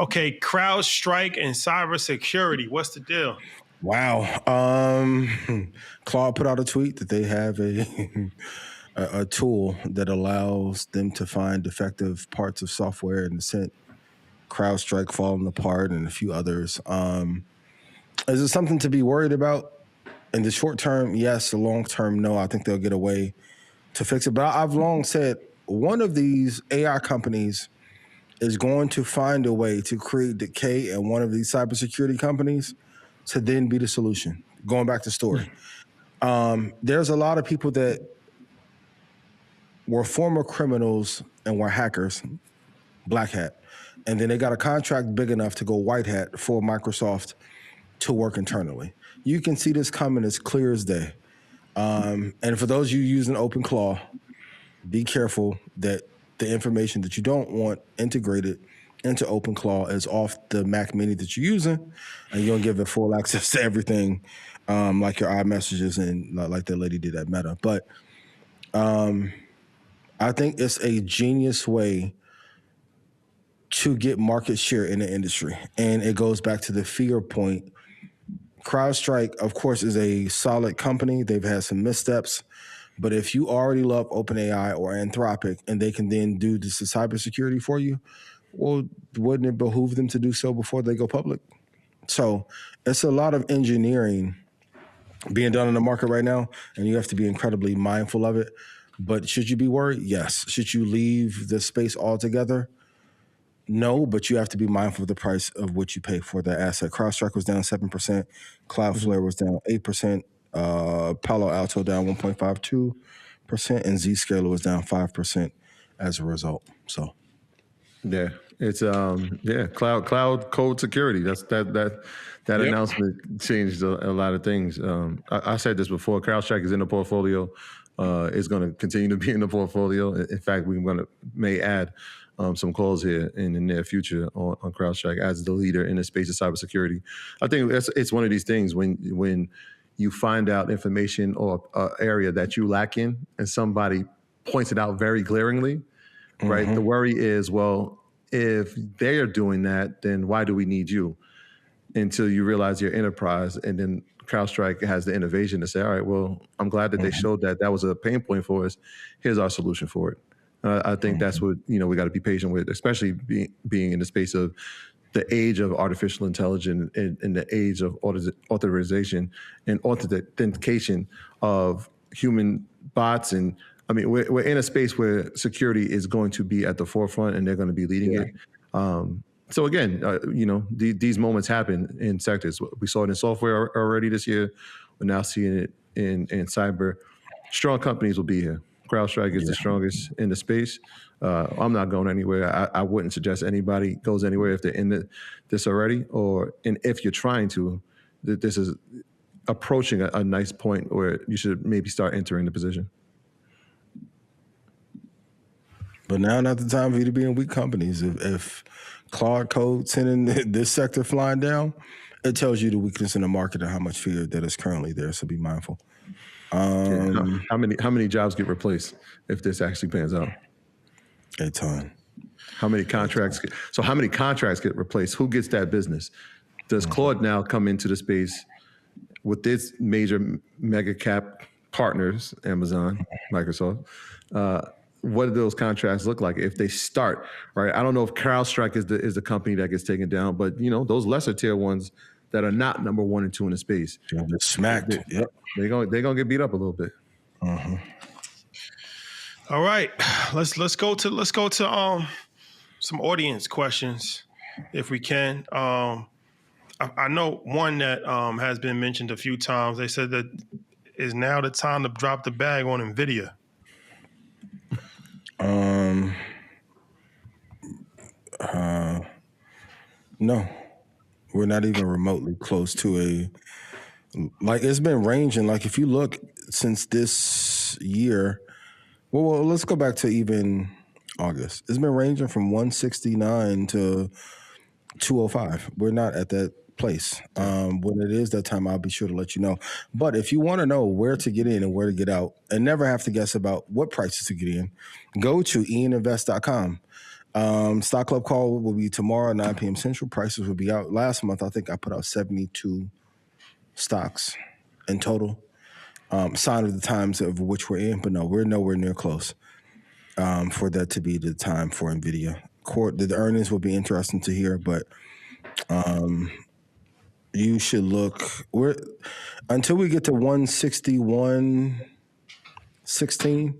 Okay, CrowdStrike and cybersecurity. What's the deal? Wow. Claude put out a tweet that they have a tool that allows them to find defective parts of software and sent CrowdStrike falling apart and a few others. Is it something to be worried about? In the short term, yes. The long term, no. I think they'll get a way to fix it. But I've long said one of these AI companies is going to find a way to create decay in one of these cybersecurity companies to then be the solution. Going back to story. There's a lot of people that were former criminals and were hackers, black hat, and then they got a contract big enough to go white hat for Microsoft to work internally. You can see this coming as clear as day. And for those of you using OpenClaw, be careful that the information that you don't want integrated into OpenClaw is off the Mac Mini that you're using, and you don't give it full access to everything, like your iMessages and like that lady did at Meta. But I think it's a genius way to get market share in the industry. And it goes back to the fear point. CrowdStrike, of course, is a solid company. They've had some missteps. But if you already love OpenAI or Anthropic and they can then do this cybersecurity for you, well, wouldn't it behoove them to do so before they go public? So it's a lot of engineering being done in the market right now, and you have to be incredibly mindful of it. But should you be worried? Yes. Should you leave the space altogether? No, but you have to be mindful of the price of what you pay for the asset. CrowdStrike was down 7%. Cloudflare was down 8%. Palo Alto down 1.52%. And Zscaler was down 5% as a result. So, yeah, it's cloud code security. That yep. Announcement changed a lot of things. I said this before. CrowdStrike is in the portfolio. It's going to continue to be in the portfolio. In fact, may add some calls here in the near future on CrowdStrike as the leader in the space of cybersecurity. I think it's one of these things when you find out information or area that you lack in, and somebody points it out very glaringly, right? The worry is, well, if they are doing that, then why do we need you? Until you realize your enterprise, and then CrowdStrike has the innovation to say, all right, well, I'm glad that they showed that was a pain point for us. Here's our solution for it. I think that's what we got to be patient with, especially being in the space of the age of artificial intelligence and the age of authorization and authentication of human bots. And I mean, we're in a space where security is going to be at the forefront, and they're going to be leading it. So again, these moments happen in sectors. We saw it in software already this year. We're now seeing it in cyber. Strong companies will be here. CrowdStrike is the strongest in the space. I'm not going anywhere. I wouldn't suggest anybody goes anywhere if they're in this already, and if you're trying to, this is approaching a nice point where you should maybe start entering the position. But now not the time for you to be in weak companies. If Claude Code sending this sector flying down, it tells you the weakness in the market and how much fear that is currently there. So be mindful. How many jobs get replaced if this actually pans out? A ton. How many contracts get replaced? Who gets that business? Does Claude now come into the space with its major mega cap partners, Amazon, Microsoft? What do those contracts look like if they start, right? I don't know if CrowdStrike is the company that gets taken down, but those lesser tier ones that are not number 1 and 2 in the space, they're smacked. They're gonna get beat up a little bit. All right, let's go to some audience questions, if we can. I know one that has been mentioned a few times. They said that is now the time to drop the bag on Nvidia. No, we're not even remotely close to it's been ranging. Like if you look since this year, well, let's go back to even August. It's been ranging from 169 to 205. We're not at that place. When it is that time, I'll be sure to let you know. But if you want to know where to get in and where to get out and never have to guess about what prices to get in, go to ianinvest.com. Stock Club call will be tomorrow, 9 p.m. Central. Prices will be out. Last month, I think I put out 72 stocks in total. Sign of the times of which we're in, but no, we're nowhere near close for that to be the time for Nvidia. The earnings will be interesting to hear, but you should look. Until we get to 161.16,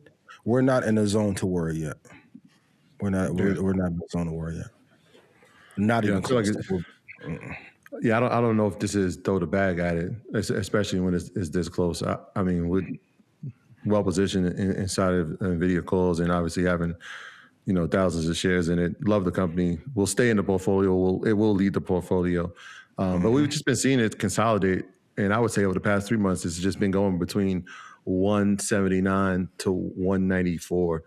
we're not in a zone to worry yet. We're not. We're not in a zone to worry yet. Not even close. Yeah, I don't know if this is throw the bag at it, especially when it's this close. I mean, we're well positioned inside of Nvidia calls, and obviously having thousands of shares in it. Love the company. Will stay in the portfolio. It will lead the portfolio. But we've just been seeing it consolidate, and I would say over the past 3 months, it's just been going between 179 to 194.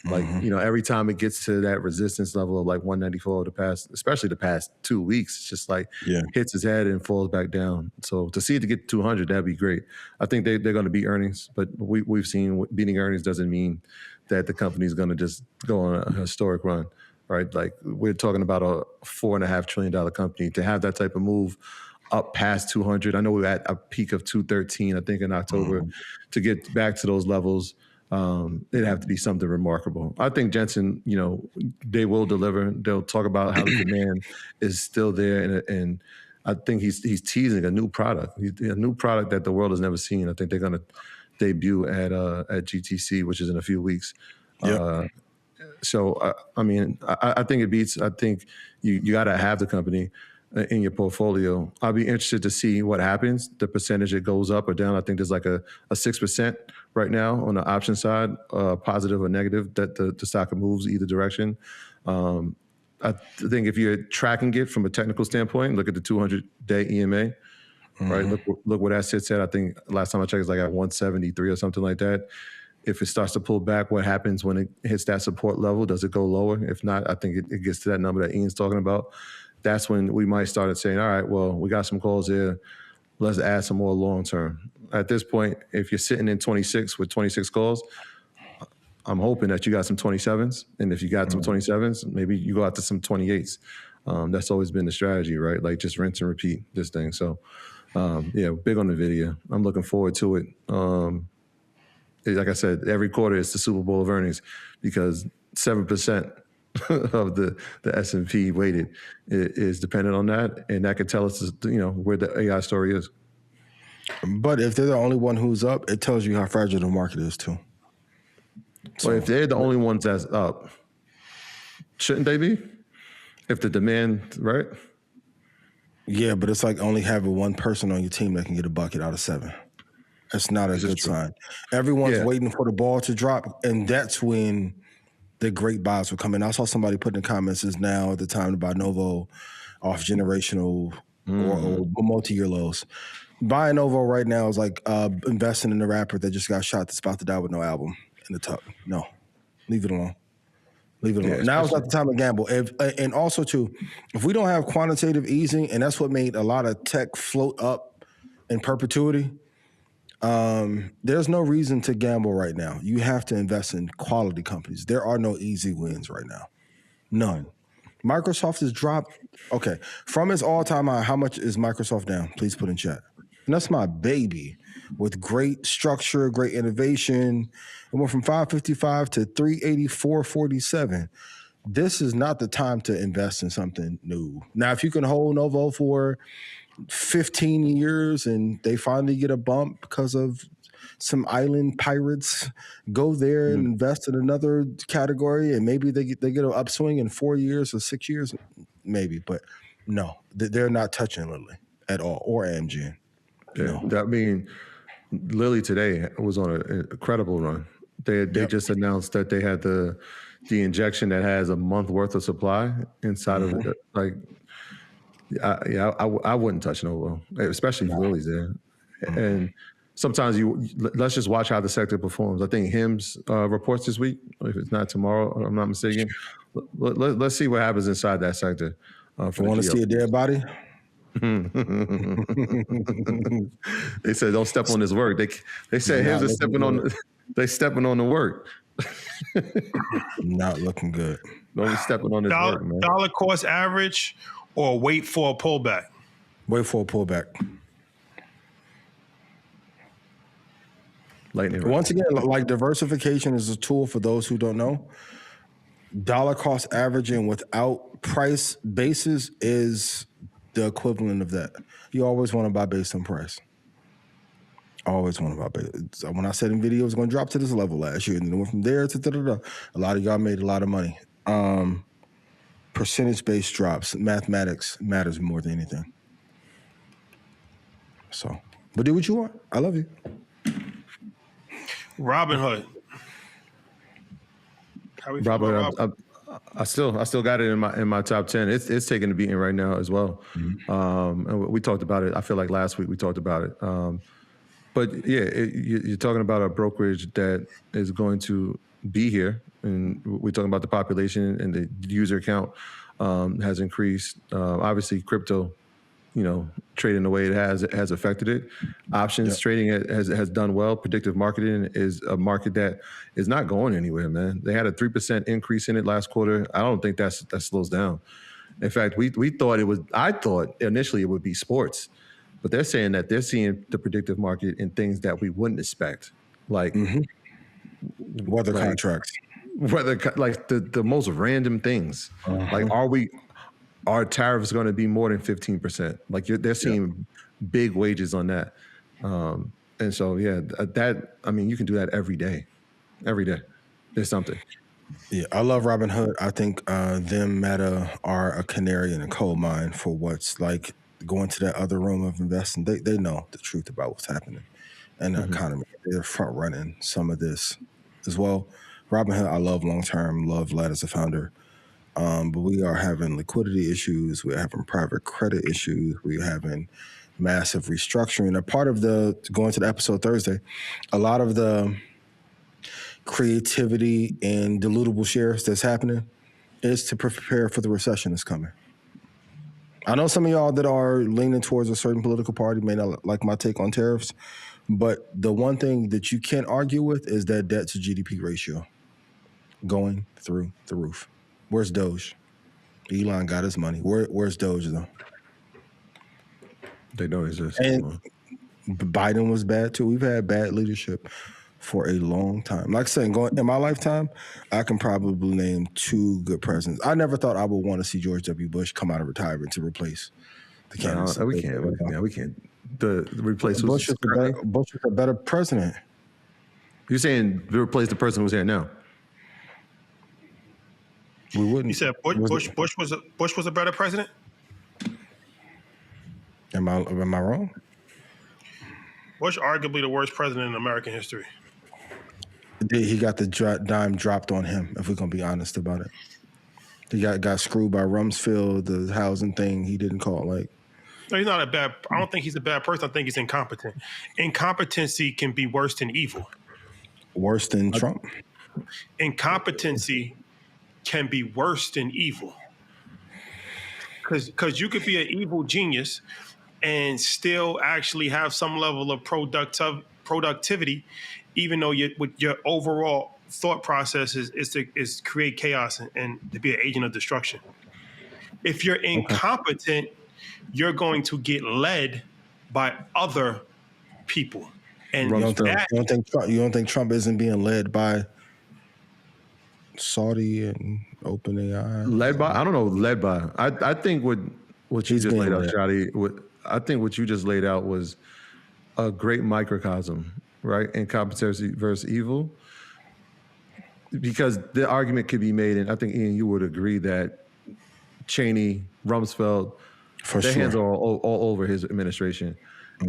Like, every time it gets to that resistance level of like 194 especially the past 2 weeks, it's just like hits his head and falls back down. So to see it to get to 200, that'd be great. I think they're going to beat earnings, but we've seen beating earnings doesn't mean that the company's going to just go on a historic run, right? Like, we're talking about a $4.5 trillion company. To have that type of move up past 200, I know we're at a peak of 213, I think, in October. To get back to those levels, it'd have to be something remarkable. I think Jensen, they will deliver. They'll talk about how the demand is still there, and I think he's teasing a new product, a new product that the world has never seen. I think they're going to debut at GTC, which is in a few weeks. So I mean, I think it beats. I think you got to have the company in your portfolio. I'll be interested to see what happens, the percentage it goes up or down. I think there's like a 6% right now on the option side, positive or negative, that the stock moves either direction. I think if you're tracking it from a technical standpoint, look at the 200-day EMA, right? Look where that sits at. I think last time I checked, it's like at 173 or something like that. If it starts to pull back, what happens when it hits that support level? Does it go lower? If not, I think it gets to that number that Ian's talking about. That's when we might start saying, all right, well, we got some calls here. Let's add some more long term. At this point, if you're sitting in 26 with 26 calls, I'm hoping that you got some 27s. And if you got some 27s, maybe you go out to some 28s. That's always been the strategy, right? Like, just rinse and repeat this thing. So, big on Nvidia. I'm looking forward to it. Like I said, every quarter is the Super Bowl of earnings, because 7% of the S&P weighted is dependent on that, and that could tell us where the AI story is. But if they're the only one who's up, it tells you how fragile the market is too. So if they're the only ones that's up, shouldn't they be? If the demand, right? Yeah, but it's like only having one person on your team that can get a bucket out of 7. That's not a good sign. Everyone's waiting for the ball to drop, and that's when the great buys will come in. I saw somebody put in the comments, is now the time to buy Novo off generational or multi-year lows. Buying Novo right now is like investing in a rapper that just got shot that's about to die with no album in the tuck. No, leave it alone. Leave it alone. Yeah, now it's not the time to gamble. And also, too, if we don't have quantitative easing, and that's what made a lot of tech float up in perpetuity, there's no reason to gamble right now. You have to invest in quality companies. There are no easy wins right now. None. Microsoft has dropped. Okay. From its all-time high, how much is Microsoft down? Please put in chat. And that's my baby, with great structure, great innovation. It went from 555 to 384.47. This is not the time to invest in something new. Now, if you can hold Novo for 15 years and they finally get a bump because of some island pirates, go there and invest in another category, and maybe they get an upswing in 4 years or 6 years, maybe. But no, they're not touching Lilly at all, or Amgen. Yeah, no. I mean, Lilly today was on an incredible run. They just announced that they had the injection that has a month worth of supply inside of it. Like, I wouldn't touch Novo, especially if Lilly's there. And sometimes let's just watch how the sector performs. I think HIMSS reports this week, if it's not tomorrow, if I'm not mistaken. Let's see what happens inside that sector. You want to see a dead body? They said don't step on his work. They say HIMSS is stepping on the work. Not looking good. Don't be stepping on his work, man. Dollar cost average or wait for a pullback? Wait for a pullback. Lightning round. Once again, like diversification is a tool for those who don't know. Dollar cost averaging without price basis is the equivalent of that. You always want to buy based on price. Always want to buy based. When I said Nvidia was going to drop to this level last year, and then it went from there to da-da-da, a lot of y'all made a lot of money. Percentage-based drops, mathematics matters more than anything. So, but do what you want. I love you. Robinhood. How we feel about Robert, I still got it in my top 10. It's taking a beating right now as well. And we talked about it. I feel like last week we talked about it. But yeah, you're talking about a brokerage that is going to be here, and we're talking about the population and the user count has increased. Obviously, crypto, trading the way it has affected it. Options trading has done well. Predictive marketing is a market that is not going anywhere, man. They had a 3% increase in it last quarter. I don't think that slows down. In fact, I thought initially it would be sports, but they're saying that they're seeing the predictive market in things that we wouldn't expect, like weather contracts. Like the most random things. Like, are tariffs going to be more than 15%? Like they're seeing big wages on that. And so, you can do that every day. Every day. There's something. Yeah, I love Robinhood. I think them Meta are a canary in a coal mine for what's like going to that other room of investing. They know the truth about what's happening in the economy. They're front running some of this as well. Robinhood, I love long term, love Lad as a founder. But we are having liquidity issues. We're having private credit issues. We're having massive restructuring. A part of going to the episode Thursday, a lot of the creativity and dilutable shares that's happening is to prepare for the recession that's coming. I know some of y'all that are leaning towards a certain political party may not like my take on tariffs, but the one thing that you can't argue with is that debt to GDP ratio going through the roof. Where's Doge? Elon got his money. Where's Doge though? They don't exist. And Biden was bad too. We've had bad leadership for a long time. Like I said, in my lifetime, I can probably name 2 good presidents. I never thought I would want to see George W. Bush come out of retirement to replace the candidates. No, we can't. Replace Bush is a better president. You're saying replace the person who's here now? We wouldn't. You said Bush was a better president? Am I wrong? Bush arguably the worst president in American history. He got the dime dropped on him, if we're going to be honest about it. He got screwed by Rumsfeld, the housing thing he didn't call like. No, he's not I don't think he's a bad person. I think he's incompetent. Incompetency can be worse than evil. Worse than Trump? Incompetency can be worse than evil. Because you could be an evil genius and still actually have some level of productivity, even though your overall thought process is to create chaos and to be an agent of destruction. If you're incompetent, you're going to get led by other people. And you don't think Trump isn't being led by Saudi and OpenAI? Led by? I don't know. Led by? I think what you just laid out, Shadi. I think what you just laid out was a great microcosm, right? Incompetency versus evil. Because the argument could be made, and I think Ian, you would agree that Cheney, Rumsfeld, their hands are all over his administration.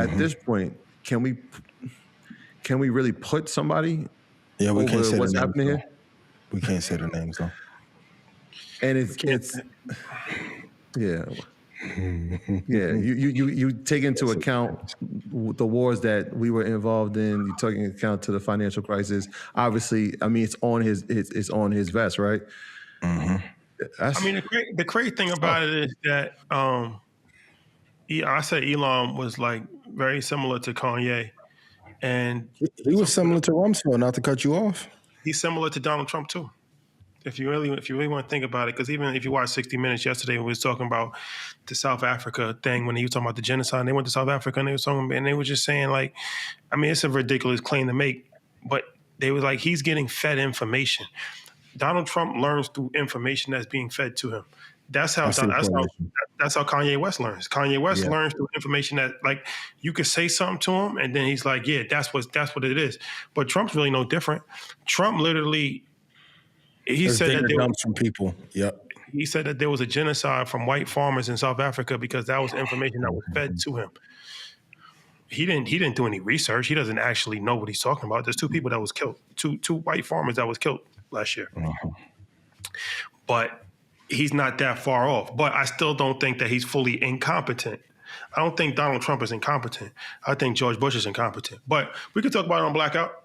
At this point, can we really put somebody? Yeah, we can't say what's happening here. We can't say their names though. And it's yeah. You take into account the wars that we were involved in. You take into account to the financial crisis. Obviously, I mean, it's on his vest, right? The crazy thing about it is that I said Elon was like very similar to Kanye, and he was similar to Rumsfeld. Not to cut you off. He's similar to Donald Trump too. If you really want to think about it, because even if you watch 60 Minutes yesterday, we was talking about the South Africa thing when he was talking about the genocide. And they went to South Africa and they were just saying like, I mean, it's a ridiculous claim to make, but they was like, he's getting fed information. Donald Trump learns through information that's being fed to him. That's how Kanye West learns. Kanye West learns through information that, like, you could say something to him, and then he's like, "Yeah, that's what it is." But Trump's really no different. Trump literally, he said that from people. Yep. He said that there was a genocide from white farmers in South Africa because that was information that was fed to him. He didn't do any research. He doesn't actually know what he's talking about. There's two people that was killed, two white farmers that was killed last year. But he's not that far off. But I still don't think that he's fully incompetent. I don't think Donald Trump is incompetent. I think George Bush is incompetent. But we could talk about it on Blackout.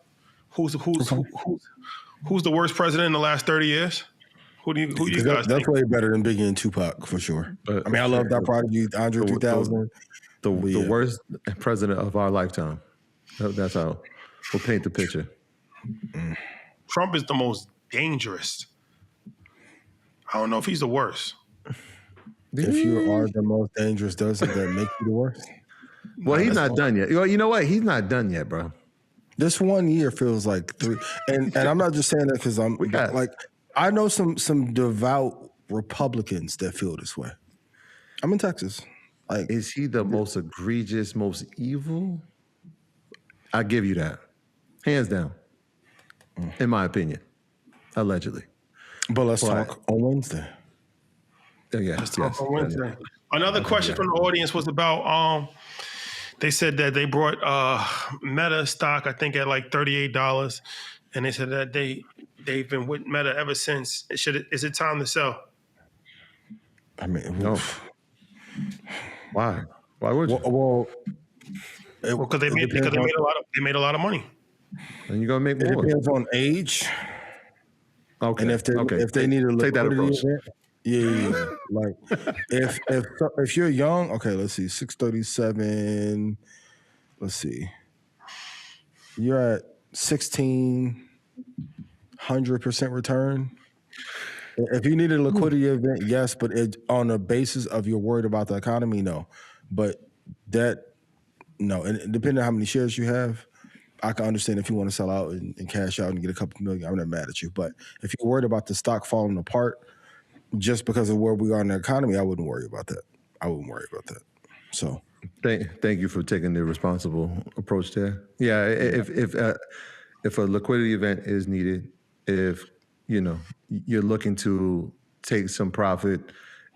Who's the worst president in the last 30 years? Who do you guys think? That's way better than Biggie and Tupac for sure. I mean, I love that Prodigy, Andre 3000. The worst president of our lifetime. That's how we'll paint the picture. Trump is the most dangerous. I don't know if he's the worst. If you are the most dangerous, doesn't that make you the worst? Well, he's not done yet. You know what? He's not done yet, bro. This 1 year feels like 3. And I'm not just saying that because I know some devout Republicans that feel this way. I'm in Texas. Like, is he the most egregious, most evil? I give you that, hands down. In my opinion, allegedly. But let's talk on Wednesday. Let's talk on Wednesday. Another question from the audience was about they said that they brought Meta stock, I think, at like $38, and they said that they've been with Meta ever since. Is it time to sell? I mean, no. Why? Why would you? Well, because they made a lot of money. And you're gonna make more. It depends on age. Okay. And if they need a take that approach. Event, like if you're young, okay, let's see, 637. Let's see, you're at 1,600% return. If you need a liquidity event, yes, but on the basis of you're worried about the economy, no. But no, and depending on how many shares you have, I can understand if you want to sell out and cash out and get a couple million. I'm not mad at you. But if you're worried about the stock falling apart just because of where we are in the economy, I wouldn't worry about that. So thank you for taking the responsible approach there. Yeah, if a liquidity event is needed, if you're looking to take some profit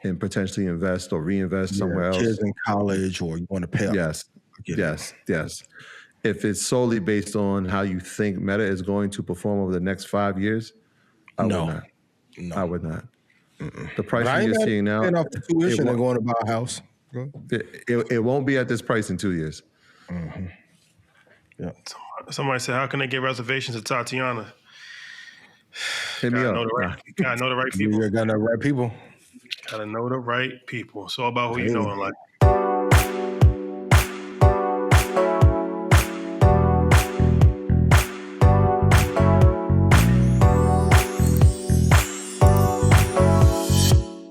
and potentially invest or reinvest somewhere else, kids in college, or you want to pay off. Yes. If it's solely based on how you think Meta is going to perform over the next 5 years, I would not. No. I would not. The pricing you're seeing now, off the tuition and going to buy a house. It won't be at this price in 2 years. Mm-hmm. Yeah. Somebody said, "How can they get reservations at Tatiana?" Hit me up. Gotta know the right people. You gotta know the right people. Gotta know the right people. It's all about who you know in life.